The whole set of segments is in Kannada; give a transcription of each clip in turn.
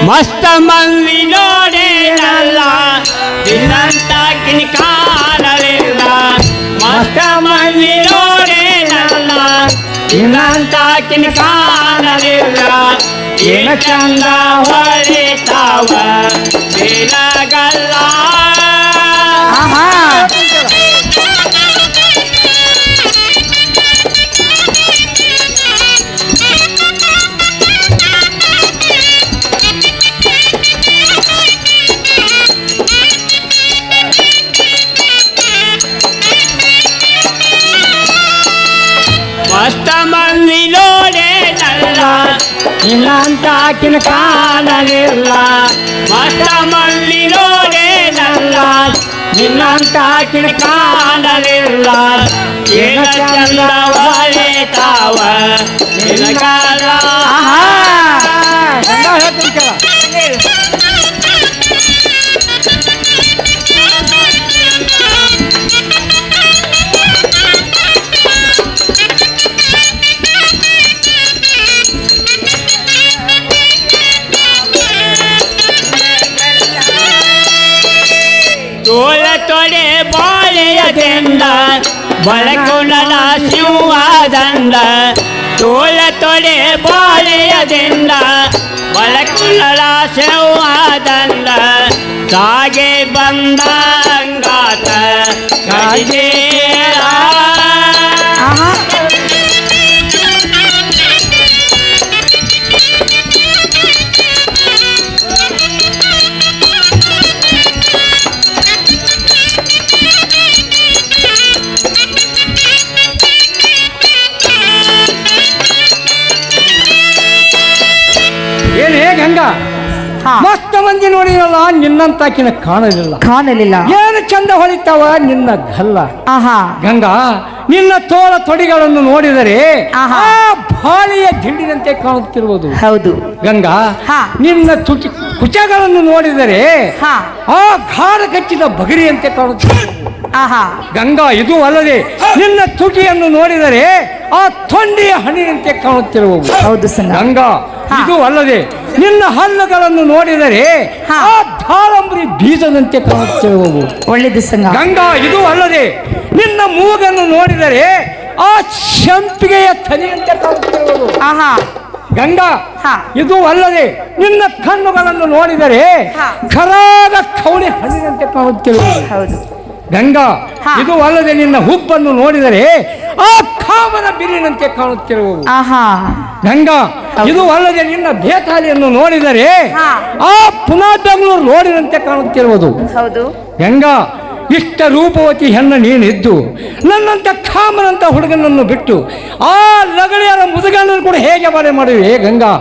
ಮಸ್ತ ಮಂದಿ ನೋಡೇನಲ್ಲ ನಿನ್ನಂತ ಕಾಣಲಿಲ್ಲ ಮಸ್ತ ಮಂದಿ ನೋಡೇನಲ್ಲ ನಿನ್ನಂತ ಕಾಣಲಿಲ್ಲ ಏನ ಚಂದ ಹೊಳಿತಾವ ನಿನಗಲ್ಲ ಮಸ್ತ ಮಂದಿ ನೋಡೇನಲ್ಲ ನಿನ್ನಂತ ಕಾಣಲಿಲ್ಲ ಮಸ್ತ ಮಂದಿ ನೋಡೇನಲ್ಲ ನಿನ್ನಂತ ಕಾಣಲಿಲ್ಲ ಏನ ಚಂದ ಹೊಳಿತಾವ ನಿನಗಲ್ಲ ತೋಳ ತೊಡೆ ಬಾಳೆಯದಿಂದ ಬಳಕುಣದ ಶಿವದಂಡ ತೋಳ ತೊಡೆ ಬಾಳೆಯದಿಂದ ಬಳಕುಣದ ಶಿವದಂಡ ಸಾಗೆ ಬಂದಂಗಾತ ಗಜೇರ ಮಸ್ತ ಮಂದಿ ನೋಡಿರಲ್ಲ ನಿನ್ನಂತಾಕಿನ ಕಾಣಲಿಲ್ಲ ಏನು ಚಂದ ಹೊಳಿತಾವ ನಿನ್ನ ಗಲ್ಲ ಗಂಗಾ ನಿನ್ನ ತೋಳ ತೊಡಿಗಳನ್ನು ನೋಡಿದರೆ ಬಾಳಿಯ ದಿಂಡಿನಂತೆ ಕಾಣುತ್ತಿರುವುದು ಹೌದು ಗಂಗಾ ನಿನ್ನ ತುಟಿ ಕುಚಗಳನ್ನು ನೋಡಿದರೆ ಆ ಘಾರ ಕಚ್ಚಿದ ಬಗರಿಯಂತೆ ಕಾಣುತ್ತಿರುವುದು ಗಂಗಾ ಇದು ಅಲ್ಲದೆ ನಿನ್ನ ತುಟಿಯನ್ನು ನೋಡಿದರೆ ಆ ತೊಂಡೆಯ ಹಣ್ಣಿನಂತೆ ಕಾಣುತ್ತಿರುವುದು ಹೌದು ಗಂಗಾ ಇದು ಅಲ್ಲದೆ ನಿನ್ನ ಹಲ್ಲುಗಳನ್ನು ನೋಡಿದರೆ ಆ ದಾಳಂಬರಿ ಬೀಜದಂತೆ ಕಾಣುತ್ತಿರುವುದು ಒಳ್ಳೆದು ಗಂಗಾ ಇದು ಅಲ್ಲದೆ ನಿನ್ನ ಮೂಗನ್ನು ನೋಡಿದರೆ ಆ ಸಂಪಿಗೆಯ ತಲೆಯಂತೆ ಕಾಣುತ್ತಿರುವುದು ಗಂಗಾ ಇದು ಅಲ್ಲದೆ ನಿನ್ನ ಕಣ್ಣುಗಳನ್ನು ನೋಡಿದರೆ ಖರಾದ ಕವಳಿ ಹಣ್ಣಿನಂತೆ ಕಾಣುತ್ತಿರುವುದು ಹೌದು ಗಂಗಾ ಇದು ಅಲ್ಲದೆ ನಿನ್ನ ಹುಬ್ಬನ್ನು ನೋಡಿದರೆ ಆ ಕಾಮನ ಬಿಲ್ಲಿನಂತೆ ಕಾಣುತ್ತಿರುವುದು ಗಂಗಾ ಇದು ಅಲ್ಲದೆ ನಿನ್ನ ಬೇತಾಲಿಯನ್ನು ನೋಡಿದರೆ ಆ ಪುನಃ ಬೆಂಗಳೂರು ರೋಡಿನಂತೆ ಕಾಣುತ್ತಿರುವುದು ಹೌದು ಗಂಗಾ ಇಷ್ಟ ರೂಪವತಿ ಹೆಣ್ಣು ನೀನಿದ್ದು ನನ್ನಂತ ಕಾಮನಂತ ಹುಡುಗನನ್ನು ಬಿಟ್ಟು ಆ ಲಗಳಿಯರ ಮುದುಗಣ್ಣನ್ನು ಕೂಡ ಹೇಗೆ ಬಾಳೆ ಮಾಡುವೆ ಗಂಗಾ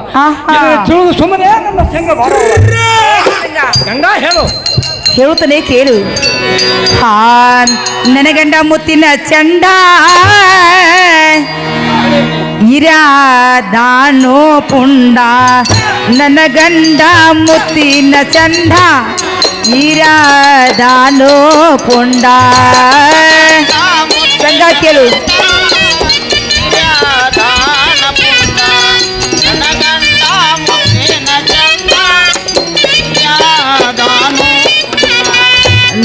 ತಿಳಿದು ಸುಮ್ಮನೆ ನನ್ನ ಸಂಘ ಗಂಗಾ ಹೇಳುತ್ತಾನೆ ಕೇಳು ನನ್ನ ಗಂಡ ಮುತ್ತಿನ ಚಂಡ ಇರಾದಾನೋ ಪುಂಡ ನನ್ನ ಗಂಡ ಮುತ್ತಿನ ಚಂಡ ಇರಾದಾನೋ ಪುಂಡ ಸಂಗ ಕೇಳು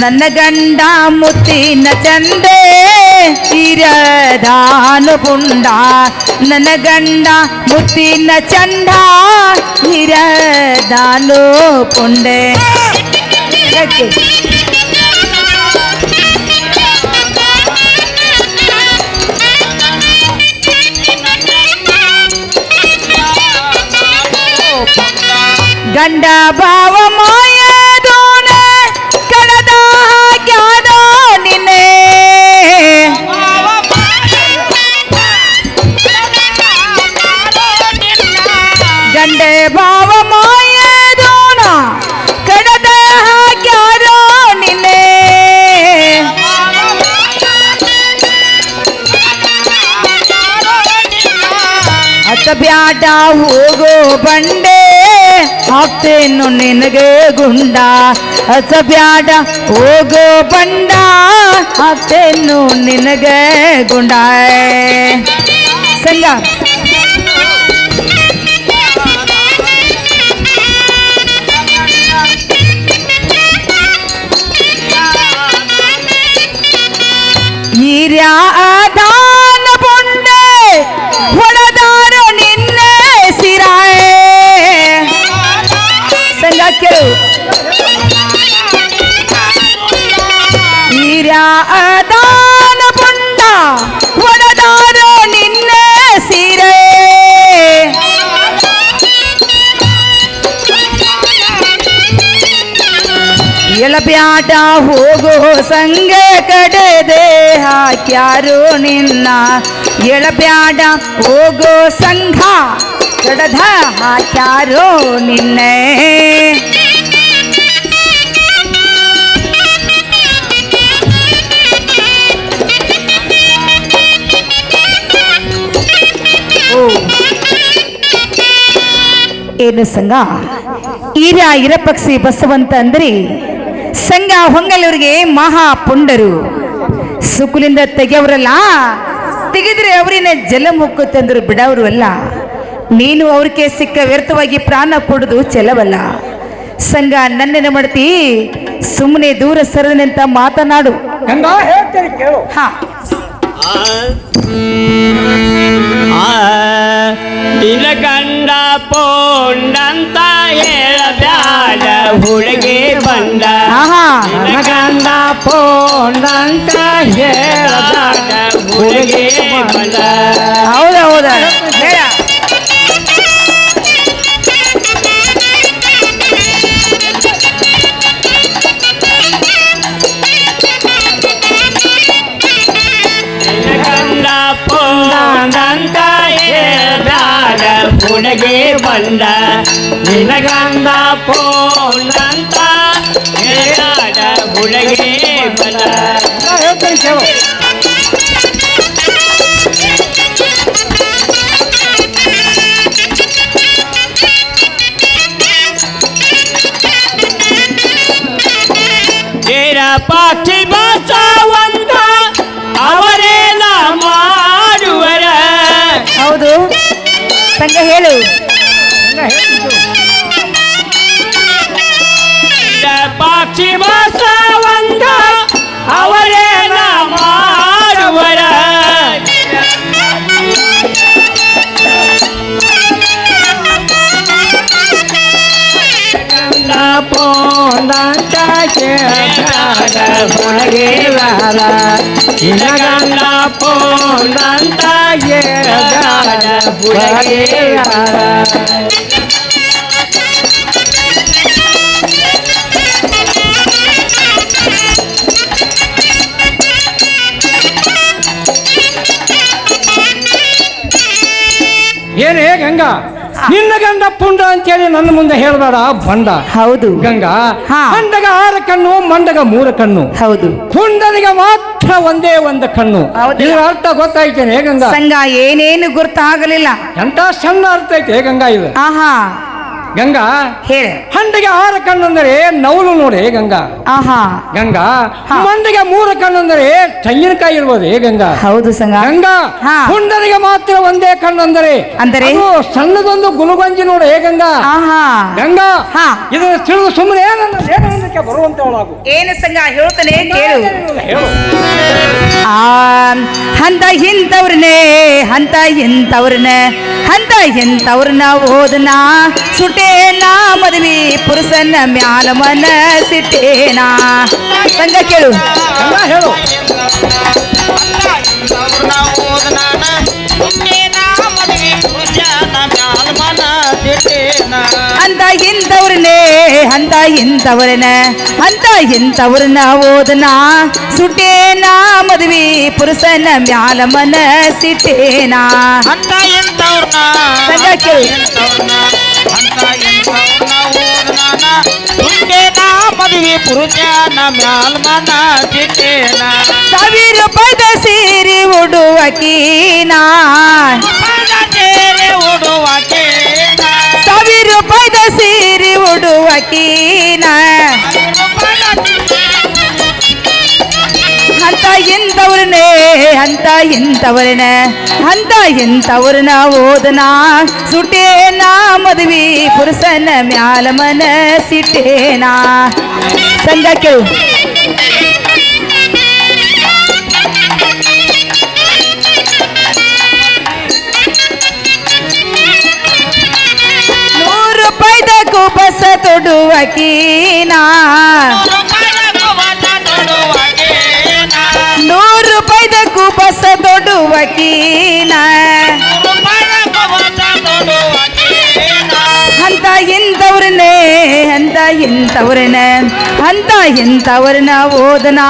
ನನ್ನ ಗಂಡ ಮುತ್ತಿನ ಚಂದೆ ಇರದಾನು ಪುಂಡ ನನ್ನ ಗಂಡ ಮುತ್ತಿನ ಚಂಡ ಇರದಾನು ಪುಂಡೆ ಗಂಡ ಭಾವ ಮಾಯದೋನೆ ಕಡದ ಹಾಕ್ಯಾದೋ ನಿನ್ನೆ ಗಂಡೆ ಭಾವ ಮಾಯದೋನ ಕಡದ ಹಾಕ್ಯಾದೋ ನಿನ್ನೆ ಅತ್ತ ಬ್ಯಾಡ ಹೋಗೋ ಬಂಡೆ ಹಾಕ್ತೇನು ನಿನಗೆ ಗುಂಡ ಹಸ ಬ್ಯಾಡ ಹೋಗೋ ಬಂಡ ಹಾಕ್ತೇನು ನಿನಗೆ ಗುಂಡ ಸಂಗ ಕೇಳು ಹಿರಿಯಾದಾನ ಪುಂಡ ಒಡದಾರೋ ನಿನ್ನ ಸೀರೆ ಎಳಬ್ಯಾಟ ಹೋಗೋ ಸಂಗ ಕಡೆದೆ ಹಾಕ್ಯಾರೋ ನಿನ್ನ ಎಳಬ್ಯಾಡ ಹೋಗೋ ಸಂಘ ಕಡದ ಹಾಕ್ಯಾರೋ ನಿನ್ನೆ ಏನು ಸಂಘ ಈರ ಇರಪಕ್ಷಿ ಬಸವಂತ ಅಂದ್ರೆ ಸಂಘ ಹೊಂಗಲೂರಿಗೆ ಮಹಾ ಪುಂಡರು ಸುಕುಲಿಂದ ತೆಗೆಯವರಲ್ಲ ತೆಗೆದ್ರೆ ಅವರಿನ ಜಲ ಮುಕ್ಕುತ್ತಂದ್ರು ಬಿಡವರು ಅಲ್ಲ ನೀನು ಅವ್ರಿಗೆ ಸಿಕ್ಕ ವ್ಯರ್ಥವಾಗಿ ಪ್ರಾಣ ಕೊಡುದು ಚೆಲವಲ್ಲ ಸಂಘ ನನ್ನೇನು ಮಾಡ್ತಿ ಸುಮ್ಮನೆ ದೂರ ಸರದಂತ ಮಾತನಾಡು ಗಂಗಾ ಹೇಳ್ತೇನೆ ಕೇಳು. ಹಾ ನಿನ್ನ ಗಂಡ ಪೋಂಡಂತ ಹೇಳಬ್ಯಾಡ ಹುಡುಗಿ ಬಂದ ಆಹಾ ನನ್ನ ಗಂಡ ಪೋಂಡಂತ ಹೇಳಬ್ಯಾಡ ಹುಡುಗಿ ಬಂದ ಹೌದಾ ಹೌದಾ ಹೇಳ ಗಂಡ ಪೋಂಡಂತ ಹೇಳಬ್ಯಾಡ ಹುಡುಗಿ ಬಂದ ನಿನ್ನ ಗಂಡ ಪೋಂಡಂತ ಹೇಳಬ್ಯಾಡ ಹುಡುಗಿ ಬಂದ ಹೇಳ್ತೇನೆ ಕೇಳು. ಪಾಕ್ಷಿ ಬಸವಂತ ಅವರೇನ ಮಾಡುವರ ಹೌದು ಸಂಘ ಹೇಳು ಗಂಗಾ ಹೇಳ್ತೀನಿ ಕೇಳು. ಪಾಕ್ಷಿ ಬಸವಂತ ಅವರೇನ ಮಾಡುವರ ಪೋಂಡಂತ ಕೇಳಬ್ಯಾಡ ಹುಡುಗಿ ಬಂದ ನಿನ್ನ ಗಂಡ ಪೋಂಡಂತ ಕೇಳಬ್ಯಾಡ ಹುಡುಗಿ ಬಂದ ಏನೇ ಗಂಗಾ ನಿನ್ನ ಗಂಡ ಪುಂಡ ಅಂತೇಳಿ ನನ್ನ ಮುಂದೆ ಹೇಳ್ಬೇಡ ಬಂಡ ಹೌದು ಗಂಗಾ ಹಾ. ಮಂಡಗ 6 ಕಣ್ಣು ಮಂಡಗ 3 ಕಣ್ಣು ಹೌದು ಪುಂಡನಿಗೆ ಮಾತ್ರ ಒಂದೇ ಒಂದು ಕಣ್ಣು ಹೌದು. ಇದರ ಅರ್ಥ ಗೊತ್ತಾಯ್ತೇನೆ ಗಂಗಾ ಸಂಘ ಏನೇನು ಗುರ್ತಾಗಲಿಲ್ಲ ಎಂತ ಸಣ್ಣ ಅರ್ಥ ಐತೆ ಗಂಗಾ ಇದು ಆಹಾ ಗಂಗಾ ಹೇಳ ಹಂಡಿಗೆ 6 ಕಣ್ಣು ಅಂದರೆ ನವಲು ನೋಡಿ ಗಂಗಾ ಆಹಾ ಗಂಗಾ ಹಾ. ಮಂಡಿಗೆ 3 ಕಣ್ಣು ಅಂದರೆ ತೆಂಗಿನಕಾಯಿ ಇರ್ಬೋದು ಗಂಗಾ ಹೌದು ಸಂಘ ಗಂಗಾ ಹಾ. ಪುಂಡನಿಗೆ ಮಾತ್ರ ಒಂದೇ ಕಣ್ಣು ಅಂದರೆ ಅಂದರೆ? ಅದು ಸಣ್ಣದೊಂದು ಗುಲುಗಂಜಿ ನೋಡು ಗಂಗಾ ಆಹಾ ಗಂಗಾ ಹಾ. ಇದನ್ನು ತಿಳಿದು ಸುಮ್ಮನೆ ನನ್ನ ದೇಹಕ್ಕೆ ಬರುವಂತವಳಾಗು ಏನು ಸಂಘ ಹೇಳ್ತಾನೆ ಕೇಳು ಹೇಳು ಆ ಹಂತ ಇಂಥವ್ರನ್ನೇ ಹಂತ ಇಂಥವ್ರನ್ನ ಹಂತ ಇಂಥವ್ರನ್ನ ಓದನಾ ಸುಟೇನಾ ಮದ್ವಿ ಪುರುಷನ ಮ್ಯಾಲ ಮನಸಿಟ್ಟೇನಾ ಸಂಘ ಕೇಳು ಗಂಗಾ ಹೇಳು ಅಂತ ಇಂಥವ್ರನ್ನೇ ಅಂತ ಇಂಥವ್ರನ್ನ ಅಂತ ಇಂಥವ್ರನ್ನ ಓದನಾ ಸುಟೇನಾ ಮದ್ವಿ ಪುರುಷನ ಮ್ಯಾಲ ಮನಸಿಟ್ಟೇನಾ ಅಂತ ಎಂತವ್ರನ್ನ ಸಂಘ ಕೇಳು ಮದುವೆ ಪುರುಷನ ಮ್ಯಾಲ್ ಮನ ಚಿಟ್ಟೇನ 1000 ರೂಪಾಯಿದ ಸೀರೆ ಉಡುವಕೀನಾ ಸೇರೆ ಉಡುವಕೇನ 1000 ರೂಪಾಯಿದ ಸೀರೆ ಉಡುವಕೀನಾ ಅಂತ ಇಂಥವ್ರನ್ನೇ ಅಂತ ಇಂಥವ್ರನ್ನ ಅಂತ ಇಂಥವ್ರನ್ನ ಓದನಾ ಸುಟೇನಾ ಮದ್ವಿ ಪುರುಷನ ಮ್ಯಾಲ ಮನಸಿಟ್ಟೇನಾ ಸಂಘ ಕೇಳು $100 ಕುಬಸ ತೊಡುವ ಕೊಡುವಾಕೇನ ರೂಪಾಯಿದ ಕುಬಸ ₹100 ತೊಡುವಾಕೇನ ಕುಬಸ ತೊಡುವಕೀನ ಅಂತ ಇಂಥವ್ರನ್ನ ಓದನ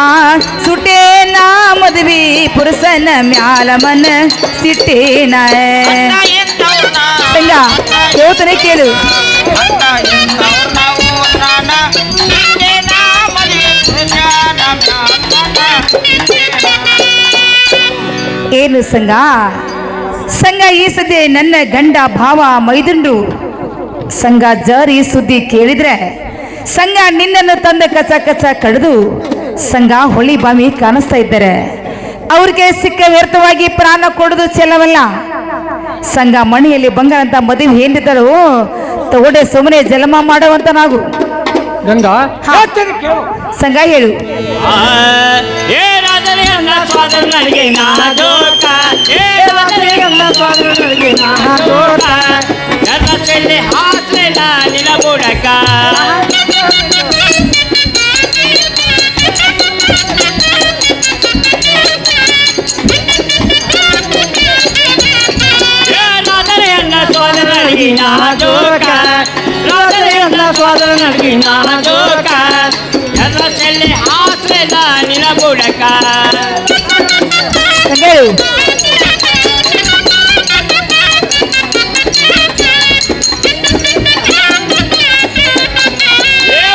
ಸುಟೇನ ಮದ್ವಿ ಪುರುಷನ ಮ್ಯಾಲ ಮನ ಸಿಟ್ಟೇನ ಸಂಗ ಹೇಳ್ತಾನೆ ಕೇಳು ಏನು ಸಂಗ ಈ ಸದ್ಯ ನನ್ನ ಗಂಡ ಭಾವ ಮೈದುಂಡು ಸಂಗ ಜರ್ ಈ ಸುದ್ದಿ ಕೇಳಿದ್ರೆ ಸಂಗ ನಿನ್ನನ್ನು ತಂದ ಕಚ ಕಡಿದು ಸಂಗ ಹೊಳಿ ಬಾಮಿ ಕಾಣಿಸ್ತಾ ಇದ್ದಾರೆ. ಅವ್ರಿಗೆ ಸಿಕ್ಕ ವ್ಯರ್ಥವಾಗಿ ಪ್ರಾಣ ಕೊಡುದು ಚೆಲ್ಲವಲ್ಲ. ಸಂಗ ಮಣಿಯಲ್ಲಿ ಬಂಗಾರ ಅಂತ ಮದುವೆ ಏನಿದ್ದಳು ತಗೊಂಡೆ ಸುಮ್ಮನೆ ಜಲಮ ಮಾಡುವಂತ ನಾವು ಗಂಗಾ ಸಂಗ ಹೇಳು ನಿಲಬುಡಕ ಸ್ವಾದರ ನಡಗಿನ ಜೋಕ ಎಲ್ಲ ಚೆಲ್ಲಿ ಹಾಸ್ಲೆಲ್ಲ ನಿಲಬುಡಕ ಹೇಳು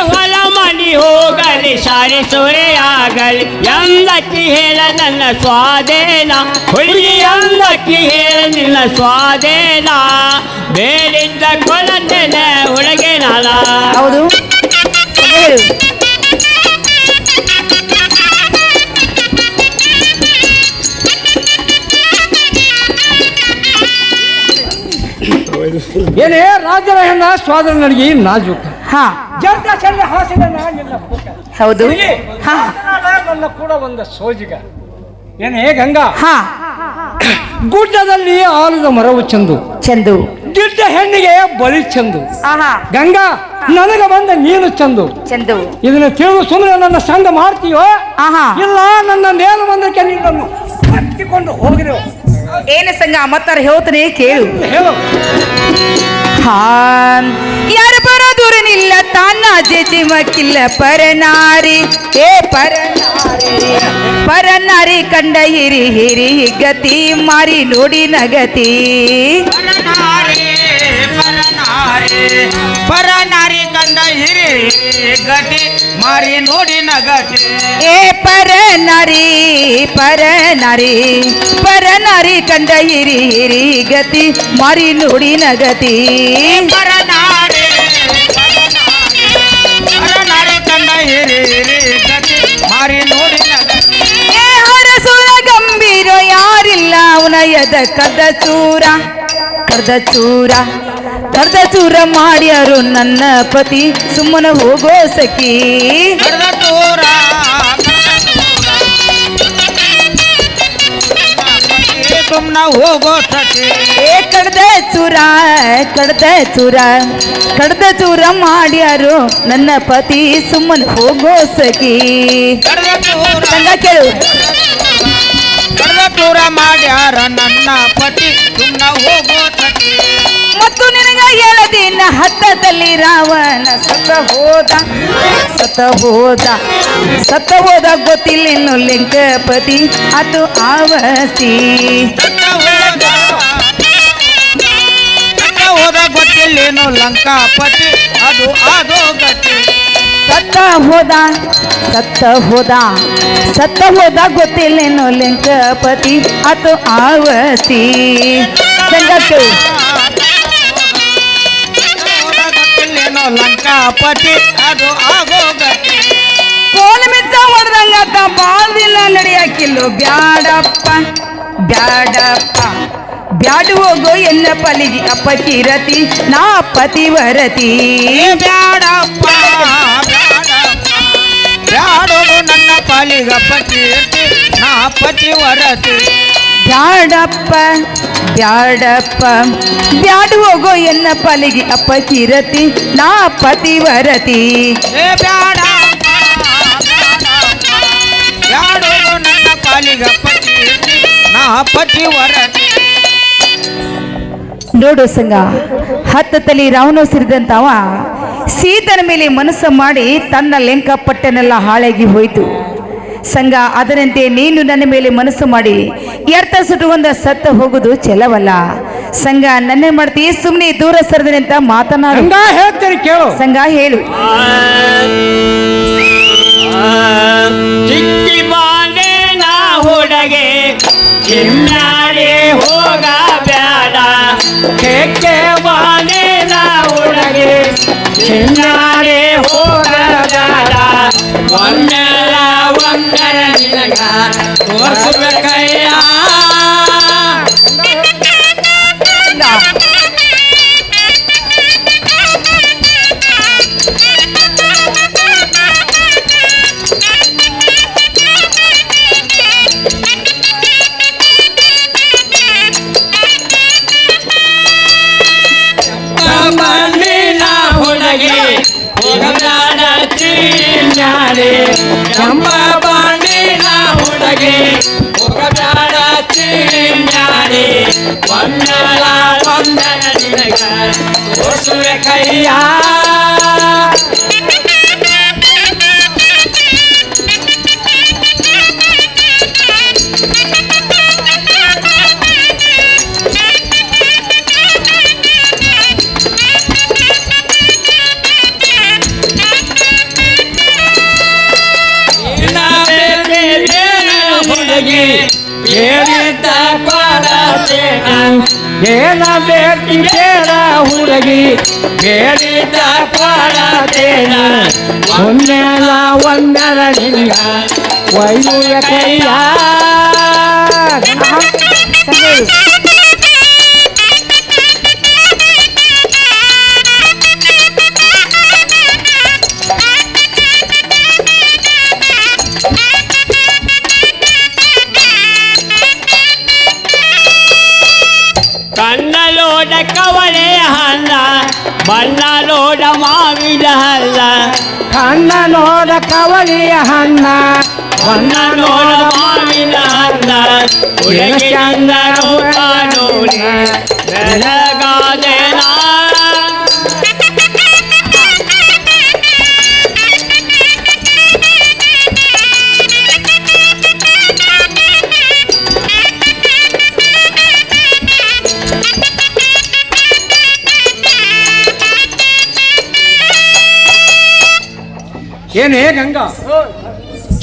ಹೊಲ ಮನಿ ಹೋಗಲಿ ಸಾರಿ ಸೊರೆಯಾಗಲಿ ಎಂದಕ್ಕಿ ಹೇಳ ನನ್ನ ಸ್ವಾದೇನ ಹುಡುಗಿ ಎಂದಕ್ಕಿ ಹೇಳ ನಿನ್ನ ಸ್ವಾದೇನ ಬೇಲಿದ್ದ ಕೊಲತೆನ ಒಳಗೆ ನಾಲ ಹೌದು ಹೇಳು ಏನೇ ರಾಜರ ಹೆಣ್ಣ ಸ್ವಾದರ ನಡಿಗೆ ನಾಜೂಕ ಹಾ ಜರ್ಕ ಚೆಲ್ಲಿ ಹಾಸಿದ ನಿನ್ನ ಪುಕ್ಕ. ಹೌದು ಇಲ್ಲಿ ಹಾ ನನ್ನ ಕೂಡ ಒಂದು ಸೋಜಿಗ ಏನೇ ಗಂಗಾ ಹಾ ಗುಡ್ಡದಲ್ಲಿ ಆಲದ ಮರವು ಚಂದು ಗಿಡ್ಡ ಹೆಣ್ಣಿಗೆ ಬಲಿ ಚಂದು. ಆಹಾ ಗಂಗಾ ನನಗ ಬಂದ ನೀನು ಚಂದು. ಇದನ್ನ ತಿಳಿದು ಸುಮ್ಮನೆ ನನ್ನ ಸಂಗ ಮಾಡ್ತೀಯೋ ಆಹಾ ಇಲ್ಲ ನನ್ನ ಮೇಲು ಬಂದಕ್ಕೆ ನಿನ್ನನ್ನು ಹತ್ತಿಕೊಂಡು ಹೋಗಿರೋ ಏನು ಸಂಗ ಮತ್ತಾರ ಹೇಳ್ತಾನೆ ಕೇಳು ಹೇಳು. ಹಾ ಯಾರು ಬರೋದೂರನಿಲ್ಲ ತಾನ ಜೆಜಿ ಮಕ್ಕಿಲ್ಲ ಪರನಾರಿ ಪರನಾರಿ ಕಂಡ ಹಿರಿ ಗತಿ ಮಾರಿ ನೋಡಿ ನಗತಿ ಪರನಾರಿ ಕಂಡ ಹಿರಿ ಗತಿ ಮಾರಿ ನೋಡಿ ನಗತಿ ಪರನಾರಿ ಕಂಡ ಹಿರಿ ಗತಿ ಮಾರಿ ನೋಡಿ ನಗತಿ ಪರನಾರಿ ಕಂಡ ಹಿರಿ ಗತಿ ಮಾರಿ ನೋಡಿ ನಗತಿ ಹರಸುರ ಗಂಭೀರ ಯಾರಿಲ್ಲ ಅವನಯದ ಕರ್ದ ಚೂರ ಮಾಡ್ಯಾರು ನನ್ನ ಪತಿ ಸುಮ್ಮನೆ ಹೋಗೋ ಸಖಿ ಸುಮ್ಮನೆ ಹೋಗೋ ಸಖಿ ಕಡ್ದ ಚೂರ ಮಾಡ್ಯಾರು ನನ್ನ ಪತಿ ಸುಮ್ಮನೆ ಹೋಗೋ ಸಖಿ ಕೇಳು ಚೂರ ಮಾಡ್ಯಾರ ನನ್ನ ಪತಿ ಸುಮ್ಮನೆ ಹೋಗೋ ಸಖಿ ಮತ್ತು ನಿನಗ ಹೇಳದಿನ ಹತ್ತದಲ್ಲಿ ರಾವಣ ಸತ್ತ ಹೋದ ಗೊತ್ತಿಲ್ಲ ಇನ್ನು ಲಿಂಗಪತಿ ಅದು ಆವಸ್ತಿ ಹೋದ ಗೊತ್ತಿಲ್ಲೇನು ಲಂಕಾಪತಿ ಅದು ಆಗೋ ಗತಿ ಸತ್ತ ಹೋದ ಗೊತ್ತಿಲ್ಲೇನು ಲಿಂಗಪತಿ ಅದು ಆವಸ್ತಿ ಸಂಗತ್ತು ಲಂಕಾಪತಿ ಅದು ಆಗೋ ಗತಿ ಫೋನ್ ಮಿಚ್ಚ ಹೊಡೆದಂಗ ಬಾಳ ದಿನ ನಡೆಯಾಕಿಲ್ಲೋ ಬ್ಯಾಡಪ್ಪ ಬ್ಯಾಡು ಹೋಗೋ ಎನ್ನ ಪಲಿಗೆ ಅಪ್ಪ ಕಿರತಿ ನಾ ಪತಿವರತಿ ಬ್ಯಾಡಪ್ಪ ಬ್ಯಾಡೋದು ನನ್ನ ಪಾಲಿಗಪ್ಪ ಕೀರ್ತಿ ನಾ ಪತಿವರತಿ ಬ್ಯಾಡಪ್ಪ ಬ್ಯಾಡಪ್ಪ ಬ್ಯಾಡ ಹೋಗೋ ಎನ್ನ ಪಾಲಿಗೆ ಅಪ್ಪ ಕಿರತಿ ನಾ ಪತಿವರತಿ. ಏ ಬ್ಯಾಡ ಬ್ಯಾಡೋ ನನ್ನ ಪಾಲಿಗಪ್ಪ ಕೀರ್ತಿ ನಾ ಪತಿವರತಿ. ನೋಡು ಸಂಗ, 10 ತಲೆ ರಾವಣ ಸಿರಿದಂತವ ಸೀತನ ಮೇಲೆ ಮನಸ್ಸು ಮಾಡಿ ತನ್ನ ಲೆಂಕಪಟ್ಟನೆಲ್ಲ ಹಾಳಾಗಿ ಹೋಯಿತು ಸಂಗ. ಅದರಂತೆ ನೀನು ನನ್ನ ಮೇಲೆ ಮನಸ್ಸು ಮಾಡಿ ಎರ್ತ ಸುಟ್ಟುಕೊಂಡ ಸತ್ತು ಹೋಗುದು ಚೆಲವಲ್ಲ ಸಂಗ. ನನ್ನೇ ಮಾಡ್ತೀಯ, ಸುಮ್ಮನೆ ದೂರ ಸರಿದ್ರೆ ಅಂತ ಮಾತನಾಡು ಗಂಗಾ. ಹೇಳ್ತೇನೆ ಕೇಳು ಸಂಗ, ಹೇಳು. ಚಿಕ್ಕಿ ಬಾಂಡೆ ನಾ ಹುಡುಗೆ ಚಿನ್ನಾಡಿ ಹೋಗ ಬ್ಯಾಡ. ಕೆಕ್ಕೆ ಬಾಂಡೆ ನಾ ಹುಡುಗೆ ಚಿನ್ನಾಡಿ ಹೋಗ ಬ್ಯಾಡ. ಒಂದೆಲ್ಲ ಒಂದರ ನಿನಗ ತೋರಿಸ್ಬೇಕಯ್ಯ. ಬಂದಿನ ಹುಡುಗಿ ಹೋಗಬ್ಯಾಡ ಚಿನ್ನಾಡಿ. ಕೆಂಪ ಬಾಂಡಿನ ಹುಡುಗಿ ಹೋಗಬ್ಯಾಡ ಚಿನ್ನಾಡಿ. ಒಂದಲ ಒಂದರ ನಿನಗ ತೋರಿಸ್ಬೇಕಯ್ಯ. ಬೇಡಿದ್ದ ಕೊಡತೇನ ಏನ ಬೇಟಿ ಬೇಡ ಹುಡುಗಿ ಬೇಡಿದ್ದ ಕೊಡತೇನ. ಒಂದೆಲ್ಲ ಒಂದರ ನಿಂಗ ಒಯ್ಯುವ ಕೈಯ. ಕಣ್ಣಲೋಡ ಕವಳೆ ಹಲ್ಲ ಬಣ್ಣಲೋಡ ಮಾವಿನ ಹಲ್ಲ. ಕಣ್ಣ ನೋಡ ಕವಳಿಯ ಹಣ್ಣ ಬಣ್ಣಲೋಡ ಮಾವಿನ ಹಲ್ಲ. ಹುಡುಗಿ ಚಂದ ರೂಪ ನೋಡಿ ಬೆಳಗಾದೇನ. ಏನೇ ಗಂಗಾ,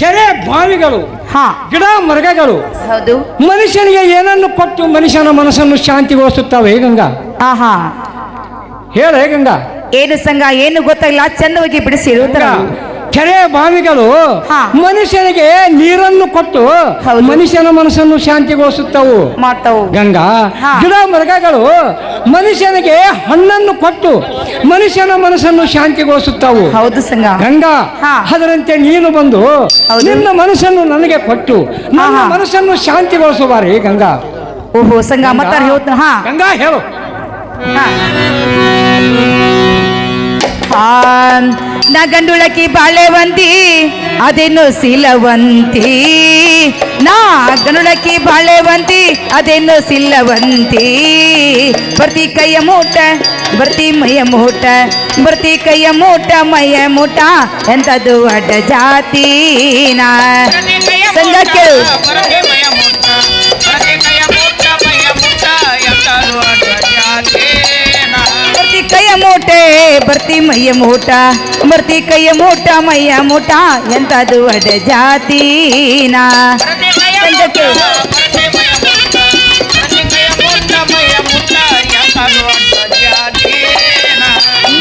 ಕೆರೆ ಬಾವಿಗಳು ಹಾ, ಗಿಡ ಮರಗಳು ಹೌದು. ಮನುಷ್ಯನಿಗೆ ಏನನ್ನು ಕೊಟ್ಟು ಮನುಷ್ಯನ ಮನಸ್ಸನ್ನು ಶಾಂತಿಗೊಳಿಸುತ್ತವೆ ಗಂಗಾ. ಆಹಾ, ಹೇಳ ಗಂಗಾ. ಏನು ಸಂಗ, ಏನು ಗೊತ್ತಾಗಿಲ್ಲ, ಚಂದವಾಗಿ ಬಿಡಿಸಿ ಹೇಳುತ್ತರ. ಕೆರೆ ಬಾವಿಗಳು ಹಾ. ಮನುಷ್ಯನಿಗೆ ನೀರನ್ನು ಕೊಟ್ಟು ಹೌದು. ಮನುಷ್ಯನ ಮನಸ್ಸನ್ನು ಶಾಂತಿಗೊಳಿಸುತ್ತವು ಮಾಡ್ತಾವು ಗಂಗಾ. ಹಾ. ಗಿಡ ಮರಗಳು ಮನುಷ್ಯನಿಗೆ ಹಣ್ಣನ್ನು ಕೊಟ್ಟು ಮನುಷ್ಯನ ಮನಸ್ಸನ್ನು ಶಾಂತಿಗೊಳಿಸುತ್ತವು. ಹೌದು ಸಂಗ. ಗಂಗಾ, ಹಾ. ಅದರಂತೆ ನೀನು ಬಂದು ಹೌದು. ನಿನ್ನ ಮನಸ್ಸನ್ನು ನನಗೆ ಕೊಟ್ಟು ನನ್ನ ಆಹಾ. ಮನಸ್ಸನ್ನು ಶಾಂತಿಗೊಳಿಸುವಾರಿ ಗಂಗಾ. ಓಹೋ ಸಂಗ, ಮತ್ತಾರ ಹೇಳ್ತಾನ. ಹಾ ಗಂಗಾ ಹೇಳು. ಹಾ. ನಾ ಗಂಡುಳಕಿ ಬಾಳೆವಂತಿ ಅದೇನು ಸಿಲವಂತಿ. ನಾ ಗಂಡುಳಕಿ ಬಾಳೆವಂತಿ ಅದೇನು ಸಿಲವಂತಿ. ಬರ್ತಿ ಕೈಯ ಮೂಟ ಬರ್ತಿ ಮೈಯ ಮೂಟ ಬರ್ತಿ ಕೈಯ ಮೂಟ ಮೈಯ ಮೂಟ ಎಂಥದ್ದು ಅಡ್ಡ ಜಾತಿನಾ ಸಂಗ ಕೇಳು. ಬರ್ತಿ ಕೈಯ ಮೂಟೆ ಬರ್ತಿ ಮೈಯ ಮೂಟ ಬರ್ತಿ ಕೈಯ ಮೂಟ ಮೈಯ ಮೂಟ ಎಂಥದ್ದು ಅಡ ಜಾತಿನಾ ಸಂಗ ಕೇಳು.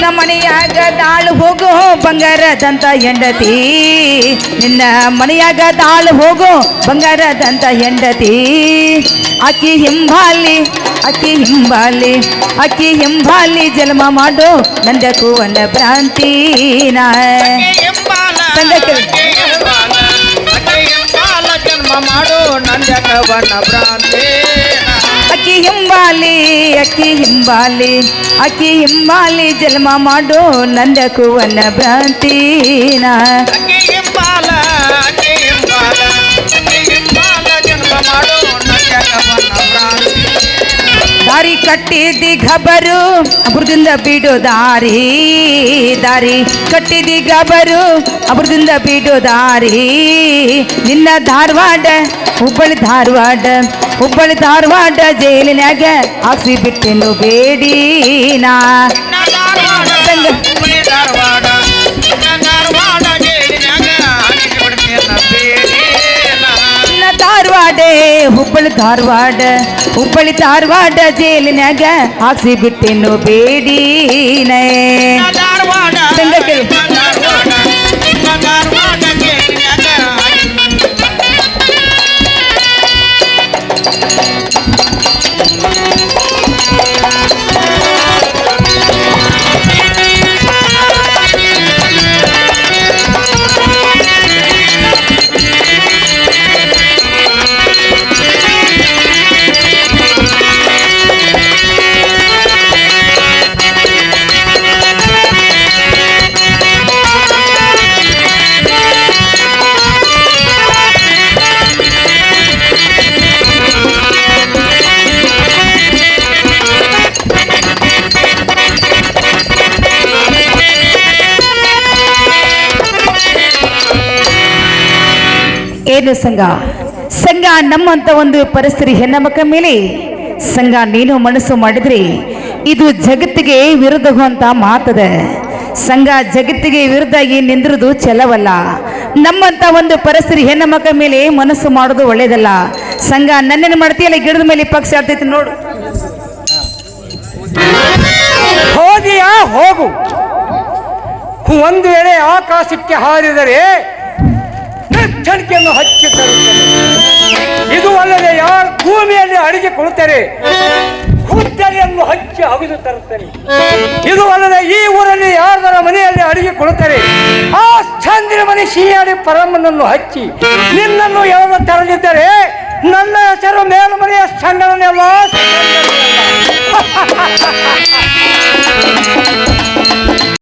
ನಮ್ಮ ಮನೆಯಾಗ ದಾಳು ಹೋಗೋ ಬಂಗಾರದಂತ ಹೆಂಡತಿ. ನಿನ್ನ ಮನೆಯಾಗ ದಾಳು ಹೋಗೋ ಬಂಗಾರದಂತ ಹೆಂಡತಿ. ಅಕ್ಕಿ ಹಿಂಬಾಲಿ ಅಕ್ಕಿ ಹಿಂಬಾಲಿ ಅಕ್ಕಿ ಹಿಂಬಾಲಿ ಜನ್ಮ ಮಾಡೋ ನಂದಕ್ಕೂ ಒಂದ ಭ್ರಾಂತಿನ ಸಂಗ ಕೇಳು. ಮಾಡು ನಂದ್ಯಾಕ ಬಣ್ಣ ಭ್ರಾಂತಿ ಅಕ್ಕಿ ಹಿಂಬಾಲಿ ಅಕ್ಕಿ ಹಿಂಬಾಲಿ ಅಕ್ಕಿ ಹಿಂಬಾಲಿ ಜನ್ಮ ಮಾಡೋ ನಂದಕು ವನ ಭ್ರಾಂತಿನ ಅಕ್ಕಿ ಹಿಂಬಾಲ ಜನ್ಮ ಮಾಡು ನಂದ್ಯಾಕ ಬಣ್ಣ ಭ್ರಾಂತಿ ದಾರಿ ಕಟ್ಟಿದಿ ಗಬರು ಅಬ್ರದಿಂದ ಬಿಡೋ ದಾರಿ ದಾರಿ ಕಟ್ಟಿದಿ ಗಬರು ಅಬ್ರದಿಂದ ಬಿಡೋ ದಾರಿ ನಿನ್ನ ಧಾರವಾಡ ಹುಬ್ಬಳ್ಳಿ ಧಾರವಾಡ ಜೈಲಿನಾಗ ಹಾಕ್ಸಿ ಬಿಟ್ಟೆನು ಬೇಡಿನಾ ಹುಬ್ಬಳ್ಳಿ ಧಾರವಾಡ ಜೈಲಿನಾಗ ಹಾಕ್ಸಿ ಬಿಟ್ಟೆನು ಬೇಡಿನೇ ಏನು ಸಂಘ ನಮ್ಮಂತ ಒಂದು ಪರಿಸ್ಥಿತಿ ಹೆಣ್ಣಮಕ್ಕ ಮೇಲೆ ಸಂಘ ನೀನು ಮನಸ್ಸು ಮಾಡಿದ್ರಿ ಇದು ಜಗತ್ತಿಗೆ ವಿರುದ್ಧ ಅಂತ ಮಾತದ ಸಂಘ ಜಗತ್ತಿಗೆ ವಿರುದ್ಧಾಗಿ ನಿಂದಿರುವುದು ಚೆಲವಲ್ಲ ನಮ್ಮಂತ ಒಂದು ಪರಿಸ್ಥಿತಿ ಹೆಣ್ಣಮಕ್ಕ ಮೇಲೆ ಮನಸ್ಸು ಮಾಡೋದು ಒಳ್ಳೇದಲ್ಲ ಸಂಘ ನನ್ನೇನು ಮಾಡ್ತೀಯಲ್ಲ ಗಿಡದ ಮೇಲೆ ಪಕ್ಷ ಆಗ್ತೈತಿ ನೋಡು ಹೋದಿಯಾ ಹೋಗು ಒಂದು ವೇಳೆ ಆಕಾಶಕ್ಕೆ ಹಾರಿದರೆ ಚಣಿಕೆಯನ್ನು ಹಚ್ಚಿ ತರುತ್ತೇನೆ ಇದು ಅಲ್ಲದೆ ಯಾರು ಭೂಮಿಯಲ್ಲಿ ಅಡಿಗೆ ಕೊಡುತ್ತಾರೆ ಹುತ್ತರಿಯನ್ನು ಹಚ್ಚಿ ಅಗಿದು ತರುತ್ತೇನೆ ಇದು ಅಲ್ಲದೆ ಈ ಊರಲ್ಲಿ ಯಾರದರ ಮನೆಯಲ್ಲಿ ಅಡಿಗೆ ಕೊಡುತ್ತಾರೆ ಆ ಚಂದಿರ ಮನೆ ಸಿಹಿಯಾಡಿ ಪರಮನನ್ನು ಹಚ್ಚಿ ನಿನ್ನನ್ನು ಎಳೆದು ತರಲಿದ್ದರೆ ನನ್ನ ಹೆಸರು ಮೇಲ್ಮನೆಯ ಸಂಗನೆಲ್ಲ